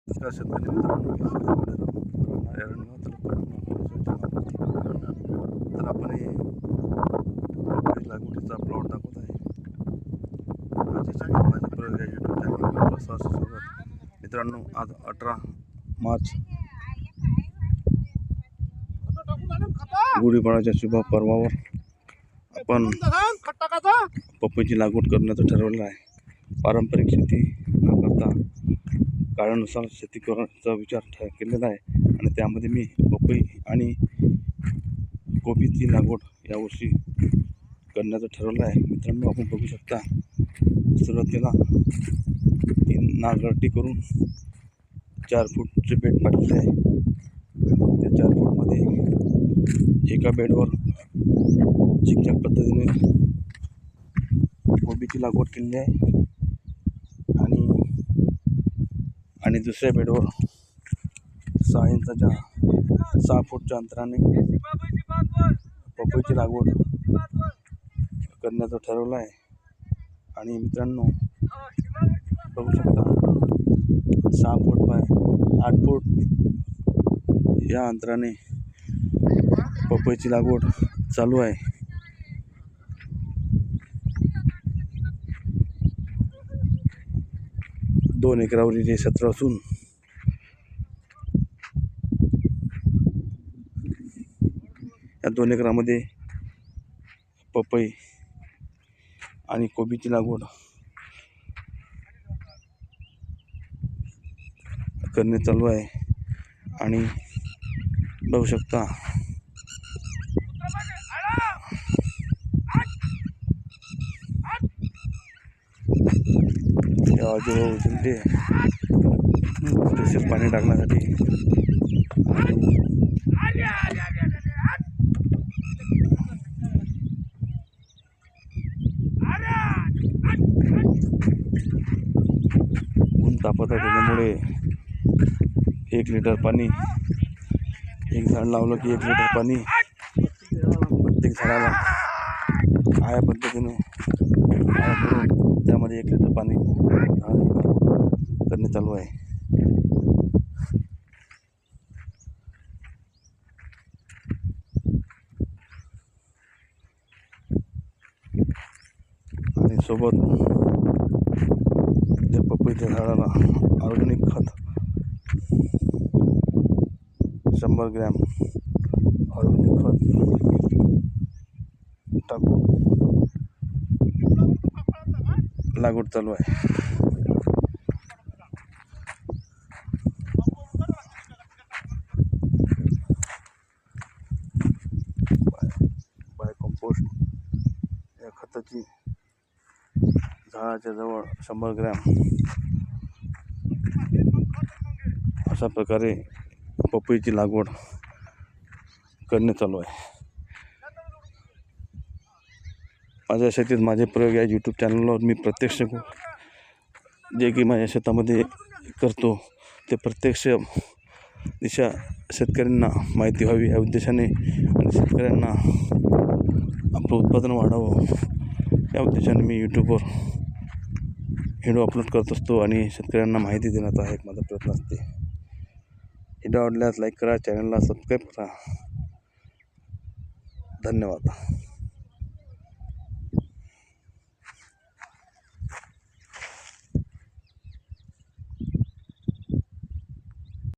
नमस्कार शेतकरी मित्रांनो, तर आपण हे लागवडीचा प्लॉट दाखवत आहे. माझ्या प्रयोग या यूट्यूब चॅनलवर स्वागत. मित्रांनो, आज 18 मार्च गुढीपाडव्याच्या शुभ पर्वावर आपण पपईची लागवड करण्याचं ठरवलं आहे. पारंपरिक शेती न करता काळानुसार शेती करण्याचा विचार केलेला आहे आणि त्यामध्ये मी पपई आणि कोबीची लागवड यावर्षी करण्याचं ठरवलं आहे. मित्रांनो, आपण बघू शकता, सुरुवातीला 3 नांगरटी करून 4 फूटचे बेड पाडलेले आहे. त्या 4 फूटमध्ये एका बेडवर झिकझॅक पद्धतीने कोबीची लागवड केलेली आहे आणि दुसऱ्या बेडवर 6 फूटच्या अंतराने पपईची लागवड करण्याचं ठरवलं आहे. आणि मित्रांनो, बघू शकता, 6 फूट बाय 8 फूट या अंतराने पपईची लागवड चालू आहे. दोन एकरावरील हे क्षेत्र असून या 2 एकरामध्ये पपई आणि कोबीची लागवड करणे चालू आहे. आणि बघू शकता, पाणी टाकण्यासाठी ऊन तापत आहे. त्याच्यामुळे 1 लिटर पाणी, एक झाड लावलं की 1 लिटर पाणी प्रत्येक झाडाला आया पद्धतीने करून त्यामध्ये 1 लिटर पाणी करणे चालू आहे. आणि सोबत त्या पपईच्या झाडाला ऑर्गॅनिक खत 100 ग्रॅम ऑर्गॅनिक खत टाकून लागवड चालू आहे. बाय कंपोस्ट या खताची झाडाच्या जवळ 100 ग्रॅम अशा प्रकारे पपईची लागवड करणे चालू आहे. माझ्या शेतीत माझे प्रयोग या यूट्यूब चॅनलवर मी प्रत्यक्ष जे की माझ्या शेतामध्ये करतो ते प्रत्यक्ष दिशा शेतकऱ्यांना माहिती व्हावी या उद्देशाने आणि शेतकऱ्यांना आपलं उत्पादन वाढावं या उद्देशाने मी यूट्यूबवर व्हिडिओ अपलोड करत असतो आणि शेतकऱ्यांना माहिती देण्याचा हा एक माझा प्रयत्न असते. व्हिडिओ आवडल्यास लाईक करा, चॅनलला सबस्क्राईब करा. धन्यवाद.